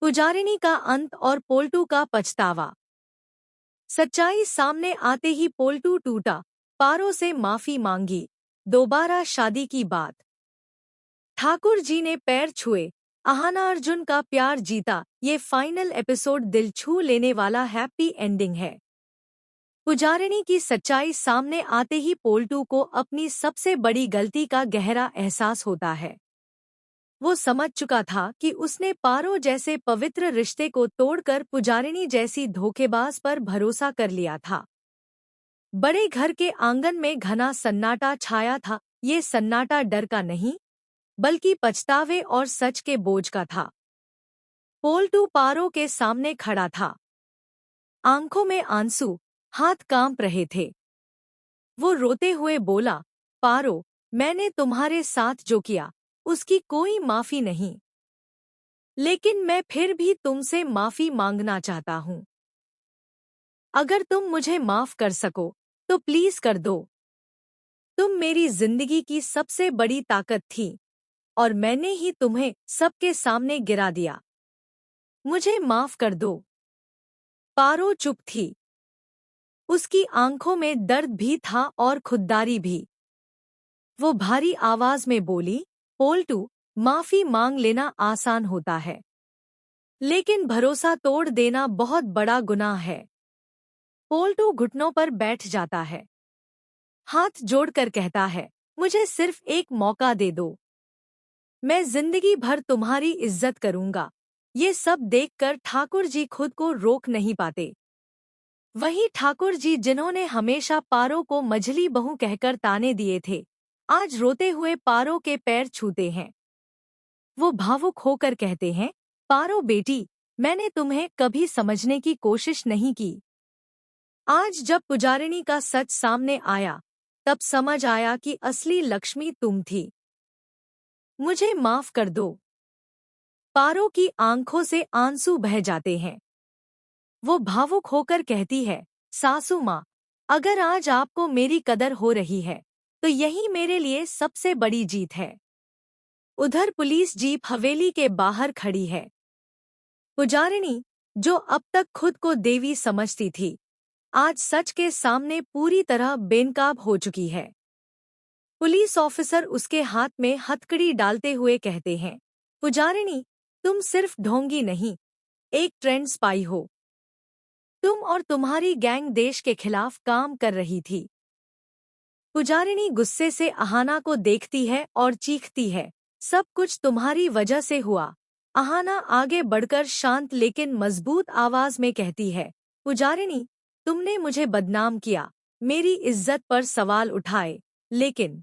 पुजारिनी का अंत और पोल्टू का पछतावा। सच्चाई सामने आते ही पोल्टू टूटा, पारो से माफी मांगी, दोबारा शादी की बात। ठाकुर जी ने पैर छुए, अहाना अर्जुन का प्यार जीता। ये फाइनल एपिसोड दिल छू लेने वाला हैप्पी एंडिंग है। पुजारिनी की सच्चाई सामने आते ही पोल्टू को अपनी सबसे बड़ी गलती का गहरा एहसास होता है। वो समझ चुका था कि उसने पारो जैसे पवित्र रिश्ते को तोड़कर पुजारिनी जैसी धोखेबाज पर भरोसा कर लिया था। बड़े घर के आंगन में घना सन्नाटा छाया था। ये सन्नाटा डर का नहीं, बल्कि पछतावे और सच के बोझ का था। पोल्टू पारो के सामने खड़ा था, आंखों में आंसू, हाथ कांप रहे थे। वो रोते हुए बोला, पारो, मैंने तुम्हारे साथ जो किया उसकी कोई माफी नहीं, लेकिन मैं फिर भी तुमसे माफी मांगना चाहता हूं। अगर तुम मुझे माफ कर सको तो प्लीज कर दो। तुम मेरी जिंदगी की सबसे बड़ी ताकत थी और मैंने ही तुम्हें सबके सामने गिरा दिया। मुझे माफ कर दो। पारो चुप थी। उसकी आंखों में दर्द भी था और खुददारी भी। वो भारी आवाज में बोली, पोल्टू, माफी मांग लेना आसान होता है, लेकिन भरोसा तोड़ देना बहुत बड़ा गुनाह है। पोल्टू घुटनों पर बैठ जाता है, हाथ जोड़कर कहता है, मुझे सिर्फ एक मौका दे दो। मैं जिंदगी भर तुम्हारी इज्जत करूंगा। ये सब देखकर ठाकुर जी खुद को रोक नहीं पाते। वही ठाकुर जी जिन्होंने हमेशा पारो को मझली बहू कहकर ताने दिए थे, आज रोते हुए पारो के पैर छूते हैं। वो भावुक होकर कहते हैं, पारो बेटी, मैंने तुम्हें कभी समझने की कोशिश नहीं की। आज जब पुजारिनी का सच सामने आया, तब समझ आया कि असली लक्ष्मी तुम थी। मुझे माफ कर दो। पारो की आंखों से आंसू बह जाते हैं। वो भावुक होकर कहती है, सासू माँ, अगर आज आपको मेरी कदर हो रही है, तो यही मेरे लिए सबसे बड़ी जीत है। उधर पुलिस जीप हवेली के बाहर खड़ी है। पुजारिनी, जो अब तक खुद को देवी समझती थी, आज सच के सामने पूरी तरह बेनकाब हो चुकी है। पुलिस ऑफिसर उसके हाथ में हथकड़ी डालते हुए कहते हैं, पुजारिनी, तुम सिर्फ ढोंगी नहीं, एक ट्रेंड स्पाई हो। तुम और तुम्हारी गैंग देश के खिलाफ काम कर रही थी। पुजारिनी गुस्से से अहाना को देखती है और चीखती है, सब कुछ तुम्हारी वजह से हुआ। अहाना आगे बढ़कर शांत लेकिन मजबूत आवाज में कहती है, पुजारिनी, तुमने मुझे बदनाम किया, मेरी इज्जत पर सवाल उठाए, लेकिन